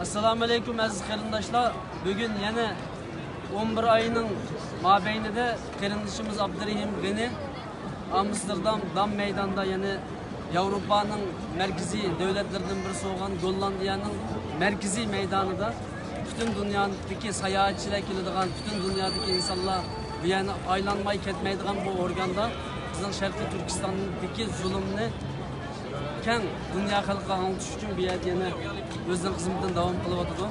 Assalomu alaykum aziz qarindoshlar. Bugun yana 11 oyning mobaynida qarindishimiz Abdurahim G'ani Amsterdam Dam maydonida yana Yevropaning markaziy davlatlaridan biri bo'lgan Gollandiyaning markaziy maydonida butun dunyodagi sayohatchilar keladigan, butun dunyodagi insonlar bu yana aylanmay ketmaydigan bu organda bizning Sharqiy Turkistondagi zulmni keng dünya xalqiga anglatish uchun bu yerda yana o'zining xizmatini davom qilyapti.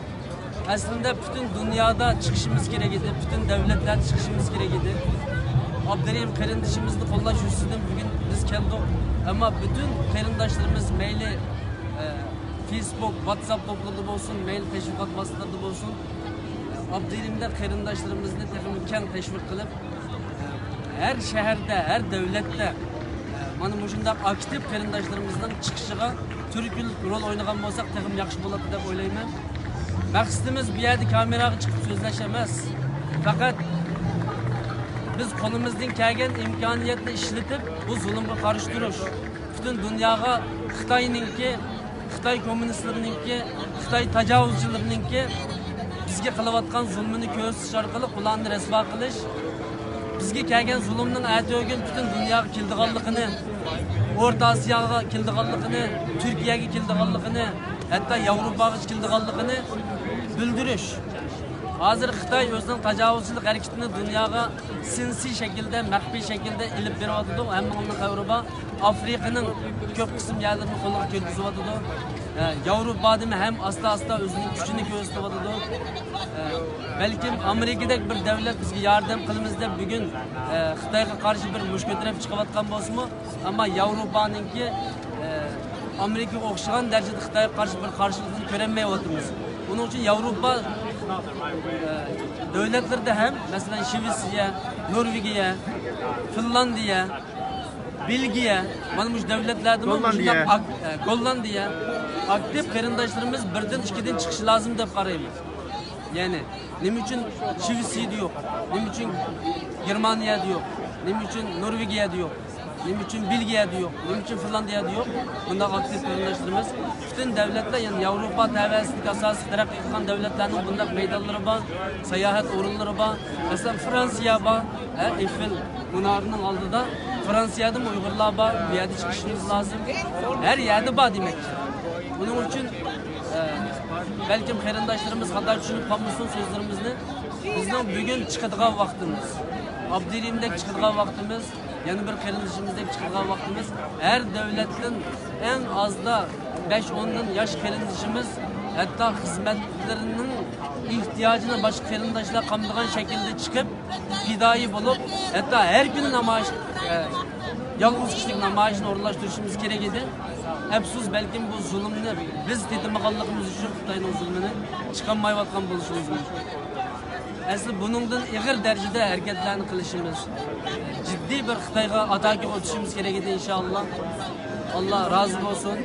Aslında bütün dünyada çıkışımız kerak edi, bütün devletler çıkışımız kerak edi. Abdurahim qarindishimizni qo'llash ustidan bugün biz keldik. Ama bütün qarindoshlarimiz mayli Facebook, WhatsApp to'plarida bo'lsin, mayli tashviqot vositalarida bo'lsin, Abdurahimda qarindoshlarimizni texnik keng tashviq qilib, her şehirde, her devlette mana shunday aktiv qarindoshlarımızdan chiqishiga turkul rol o'ynagan bo'lsak, texim yaxshi bo'ladi deb o'ylayman. Maqsadimiz bu yerda kameraga chiqib so'zlash emas. Faqat biz qo'limizdan kelgan imkoniyatni ishlatib, bu zulmga qarshi turish. Butun dunyoga Xitoyninki, Xitoy kommunistlarininki, Xitoy tajovuzchilarininki bizga qilayotgan zulmini ko'rsatish orqali ularni rasvo qilish, bizga kelgan zulmning atogin butun dunyoga keldiganligini, O'rta Osiyoga keldiganligini, Turkiyaga keldiganligini, hatto Yevropaga keldiganligini bildirish. Hozir Xitoy o'zining tajovuzchilik harakatini dunyoga sinsiy shaklda, maxfiy shaklda ilib beryapti. Hammaning Yevropa, Afrikaning ko'p qism yerlarini qo'lga keltiryapti. Yevropada ham asta o'zining kuchini ko'rsatyapti. Balkim Amerikadagi bir davlat bizga yordam qilamiz deb bugun Xitoyga qarshi bir mush ko'tarib chiqayotgan bo'lsa-mu, ammo Yevropaninki Amerikaga o'xshagan darajada Xitoyga qarshi bir qarshilikni ko'rmayapmiz. Buning uchun Yevropa devletlerinde hem mesela Şivisiye, Norvegiya, Finlandiya, Belgiya, mana bu devletlerde Gollandiya aktif qarindoshlarimiz birden ikkidan chiqishi lazım deb qaraymiz. Yani nima uchun Şivisiya yok, nima uchun Germaniya yok, nima uchun Norvegiya yok, nima uchun Belgiya yok, nima uchun Finlandiya yok. Bunda aktif qarindoshlarimiz bütün devletler, yani Avrupa tavasida asosiy taraqqiy qilgan devletlerning bunda maydonlari bor, sayohat o'rinlari bor. Mesela Fransiya bor, Eiffel munorining oldida Fransiyada Uyg'urlar bor, bu yerda chiqishimiz lozim. Her yerde bor demek. Bunun için belki qarindoshlarimiz xato tushunib qolmasin so'zlarimizni. Bizning bugun chiqadigan vaqtimiz, Abdurahimdek chiqadigan vaqtimiz, yana bir qarindishimizdek chiqadigan vaqtimiz, her devletin en azda 5-10 yaş qarindishimiz hatta hizmetlerinin ihtiyacını başka qarindoshlar qamdigan şekilde çıkıp fidai bulup hatta her gün namoyish yolg'iz kishilik namoyishni o'rinlashtirishimiz kerak edi. Afsus belki bu zulmni biz tetmaganligimiz uchun Xitoyning zulmini chiqolmayotgan bo'lishimiz mumkin. Asli buningdan ig'ir darajada harakatlarni qilishimiz, jiddiy bir Xitoyga ataka o'tishimiz kerak edi inshaalloh. Allah razı olsun.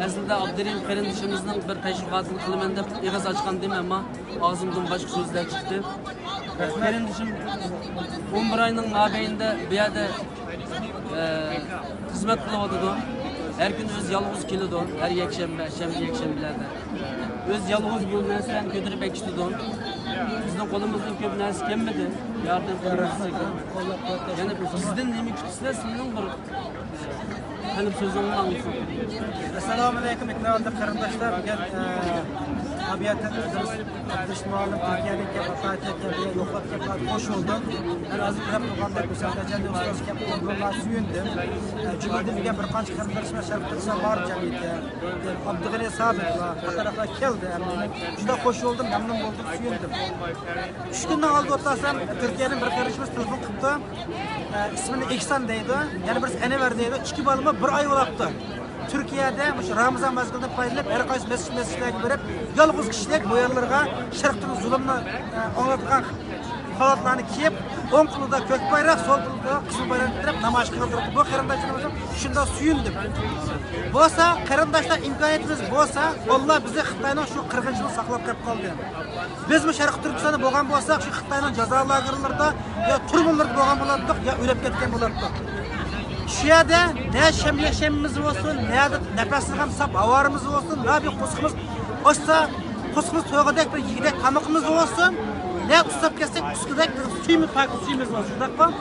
Aslında Abdurahim qarindishimizning bir tashviqotini qilaman deb ig'iz ochgandim, ammo og'zimdan boshqa so'zlar chiqdi. Qarindishim 11 oyning mobaynida bu yerda xizmat qilyapti. Her gün öz yalğız keladi, her yakshanba, yakshanbalarda. Öz yalğız bu narsalarni ko'tarib ekishdi. Bizning qo'limizdan ko'p narsa kelmadi. Yordam qilishsak. Yana bizdan nima kutsa, sizning bir qilib so'zimni anglashing. Assalomu alaykum ikramli qarindoshlar. Tabiatan o'zimiz Abdurahim Turkiyadagi vafotga yo'qlab kelgan qo'shildim. Men hozir kirib turganda ko'rsatganda ustoz gap qilganlar suyundim. Jumadimga bir qancha qarindoshlar sharqdan bor jamiyatga. Abdug'ani Sabit va qatorlar keldi. Juda qo'shildim, mamnun bo'ldim, suyundim. 3 kundan oldin o'tasam Turkiyaning bir qarindishimiz telefon qildi. İsmini Eksan deydi. Yani bir Enever deydi. 2 balımı bir ay olaptı. Türkiye'de Ramazan mezgilinde paylaşıp her qaysi mesajlarga berip yalğız kişilik bu yerlarga Şarqning zulmini anlatgan holatlarni kiyib, o'ng qo'lida ko'k bayroq, sol qo'lida qizil bayroq bitirib namoyish qildirdi. Bu qarindoshlarimiz shunda suyundim. Bo'lsa, qarindoshlar imkoniyatimiz bo'lsa, Alloh bizni Xitoyning shu qirg'inchiligini saqlab qolib qoldi. Biz bu Sharq Turkistonda bo'lgan bo'lsak, shu Xitoyning jazo lagerlarida yo turmalarda bo'lgan bo'lardik, yo o'lib ketgan bo'lardik. Şu yerda ne yaşamimiz olsun, ne nefesimiz ham sap havarımız olsun, ne bir kuskumuz olsa Kuskumuz toygadek bir yigidek tamıqımız olsun. Ne tutsap kessek üstüdek bir suyumuz, farklı suyumuz olsun. Şundaq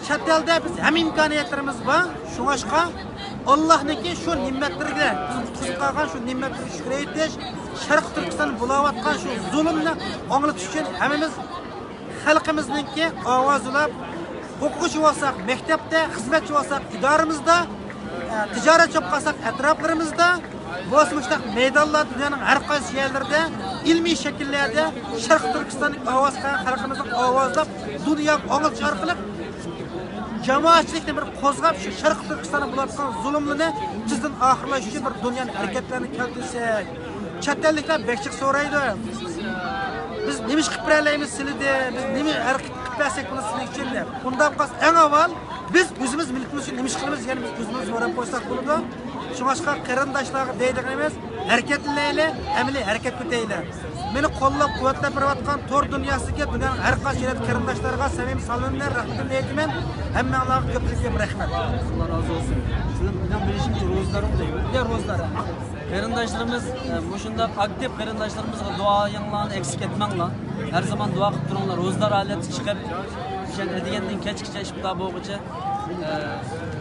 chet elde biz hem imkoniyatlarimiz var. Şuңaşqa Allah'niki şu nimetlerine, biz tuzib qalgan şu nimetlerga shukr aytish, Sharq Turkiston bulayotgan şu zulmni anglatish uchun hammamiz xalqimizningki ovozlab o'quvchi bo'lsak, maktabda, xizmatchi bo'lsak, idoramizda, tijorat qilib qolsak, atroflarimizda, bo'lsa maydonlarda, dunyoning har qaysi yerlarida ilmiy shakllarda Sharq Turkistonning ovozi xalqimizning ovozlab dunyo anglatish orqali jamoatchilikni bir qo'zg'ab shu Sharq Turkistonda bo'layotgan zulmlarni tizdan oxirlash uchun bir dunyoning harakatlarini keltirsak, chet elliklar bekchiq so'raydi. Biz nima ish qilib beraylik sizlarda, biz nima harakat qilib bersak buni sizlar uchun deb. Bundan qas eng avval biz o'zimiz milkimiz uchun nima ish qilamiz, ya'ni biz o'zimiz so'rab qo'ysak bo'ladi. Shunga qarindoshlarga deydiganimiz harakatlanaylik, amaliy harakat qilaylik. Meni qo'llab quvvatlab berayotgan tor dunyosiga, dunyoning har qaysi yerda qarindoshlarga samimiy salomlar, rahmatini aytaman. Hammanglarga ko'p rahmat. Allah razı olsun. Sizin bilen bilişimci rozlarım diyor. Ya rozlar. Qarindoshlarimiz mushundaq aktiv qarindoshlarımızga dua yanlarını eksik etmanglar. Her zaman dua qilib turinglar. Rozlar aleti chiqib, degandan kechgacha ishda bo'g'icha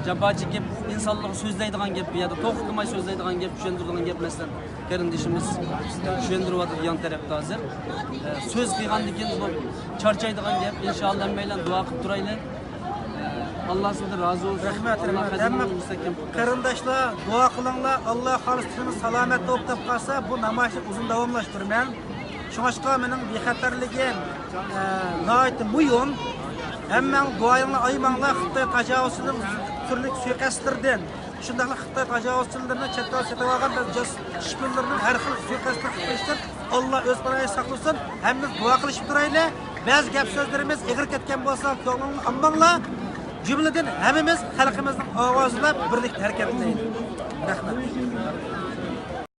jabba chekib insonlar so'zlaydigan gap ya da to'xtamay so'zlaydigan gap, tushuntiradigan gap emasdan qarindoshimiz tushuntiryapti yan tarafda hozir. So'z qilgandan keyin bu charchaydigan gap. Inshaalloh hammaylar dua qilib turaylik. Allah sizden razı olsun. Rahmet, Allah rahmet. kadimini müstahkem kılsın. Qarindoshlar, dua qilinglar. Alloh xolisligimiz salomat bo'lib qolsa, bu namoyishni uzun davomlashtirman. Shunga mening bexatarligim nihoyat muhim. Hammang duoyinglar aymanglar Xitoy tajovuzchining turli suiqasdlardan. Shundaqla Xitoy tajovuzchilarini chetga setib olgan biz shpionlarning har xil suiqasdlar qilishdan Alloh o'z panohiga saqlasin. Hammamiz duo qilishib turaylik. Ba'zi gap so'zlarimiz ig'ir ketgan bo'lsa, ko'ngilni ammanglar. Cümleden hemimiz halkımızın ovozlab birlikte hareketleyin. Rahmet.